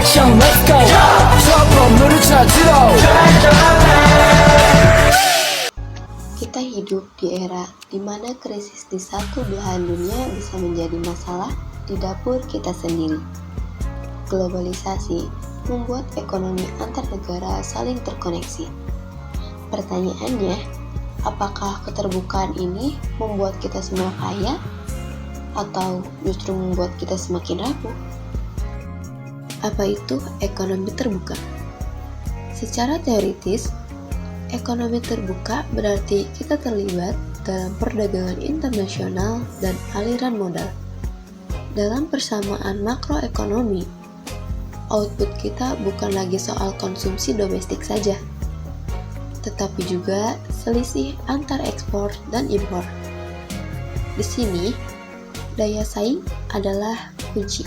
action, let's go. 저 건물을 찾으러. Kita hidup di era di mana krisis di satu belahan dunia bisa menjadi masalah di dapur kita sendiri. Globalisasi membuat ekonomi antar negara saling terkoneksi. Pertanyaannya, apakah keterbukaan ini membuat kita semua kaya atau justru membuat kita semakin rapuh? Apa itu ekonomi terbuka? Secara teoritis, ekonomi terbuka berarti kita terlibat dalam perdagangan internasional dan aliran modal. Dalam persamaan makroekonomi, output kita bukan lagi soal konsumsi domestik saja, tetapi juga selisih antar ekspor dan impor. Di sini, daya saing adalah kunci.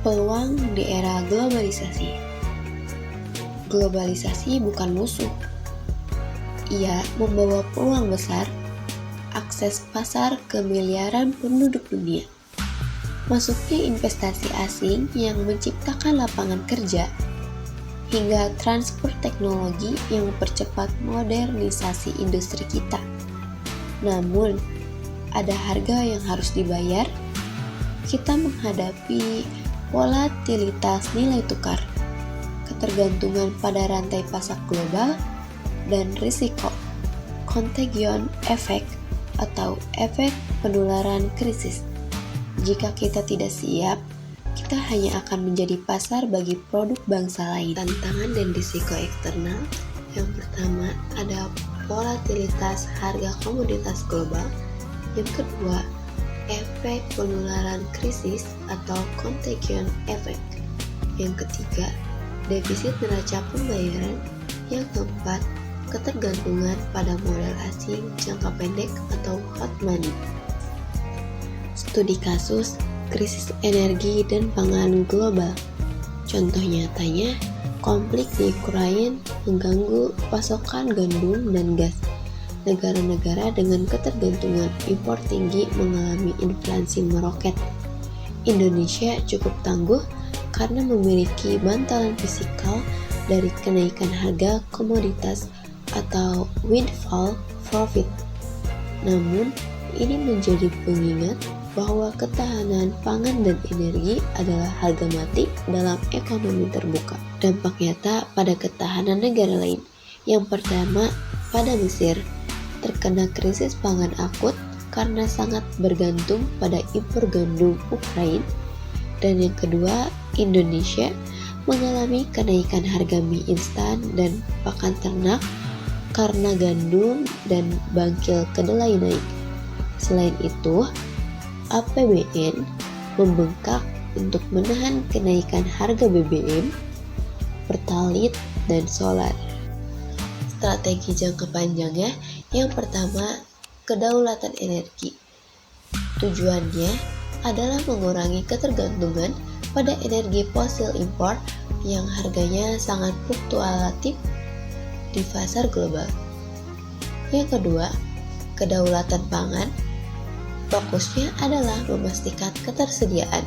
Peluang di era globalisasi. Globalisasi bukan musuh. Ia membawa peluang besar, akses pasar ke miliaran penduduk dunia. Masuknya investasi asing yang menciptakan lapangan kerja, hingga transfer teknologi yang mempercepat modernisasi industri kita. Namun, ada harga yang harus dibayar. Kita menghadapi volatilitas nilai tukar, ketergantungan pada rantai pasar global, dan risiko contagion effect atau efek penularan krisis. Jika kita tidak siap, kita hanya akan menjadi pasar bagi produk bangsa lain. Tantangan dan risiko eksternal. Yang pertama, ada volatilitas harga komoditas global. Yang kedua, efek penularan krisis atau contagion effect. Yang ketiga, defisit neraca pembayaran. Yang keempat, ketergantungan pada modal asing jangka pendek atau hot money. Studi kasus krisis energi dan pangan global. Contoh nyatanya, konflik di Ukraina mengganggu pasokan gandum dan gas. Negara-negara dengan ketergantungan impor tinggi mengalami inflasi meroket. Indonesia cukup tangguh karena memiliki bantalan fiskal dari kenaikan harga komoditas atau windfall profit. Namun, ini menjadi pengingat bahwa ketahanan pangan dan energi adalah harga mati dalam ekonomi terbuka. Dampak nyata pada ketahanan negara lain. Yang pertama, pada Mesir, terkena krisis pangan akut karena sangat bergantung pada impor gandum Ukraina. Dan yang kedua, Indonesia mengalami kenaikan harga mie instan dan pakan ternak karena gandum dan bangkil kedelai naik. Selain itu, APBN membengkak untuk menahan kenaikan harga BBM, Pertalite, dan solar. Strategi jangka panjangnya, yang pertama, kedaulatan energi. Tujuannya adalah mengurangi ketergantungan pada energi fosil impor yang harganya sangat fluktuatif di pasar global. Yang kedua, kedaulatan pangan. Fokusnya adalah memastikan ketersediaan,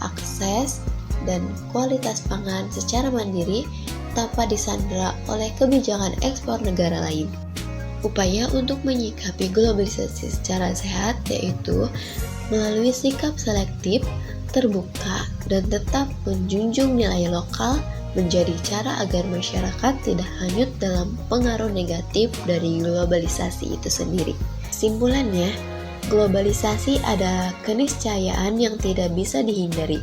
akses, dan kualitas pangan secara mandiri tanpa disandera oleh kebijakan ekspor negara lain. Upaya untuk menyikapi globalisasi secara sehat yaitu melalui sikap selektif, terbuka, dan tetap menjunjung nilai lokal menjadi cara agar masyarakat tidak hanyut dalam pengaruh negatif dari globalisasi itu sendiri. Kesimpulannya, globalisasi ada keniscayaan yang tidak bisa dihindari.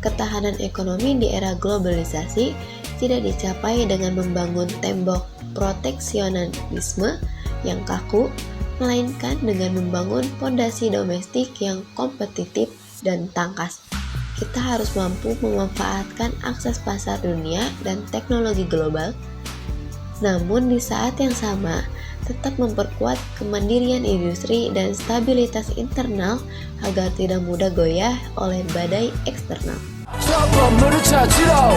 Ketahanan ekonomi di era globalisasi tidak dicapai dengan membangun tembok proteksionisme yang kaku, melainkan dengan membangun fondasi domestik yang kompetitif dan tangkas. Kita harus mampu memanfaatkan akses pasar dunia dan teknologi global, namun di saat yang sama tetap memperkuat kemandirian industri dan stabilitas internal agar tidak mudah goyah oleh badai eksternal. 저 건물을 찾으러.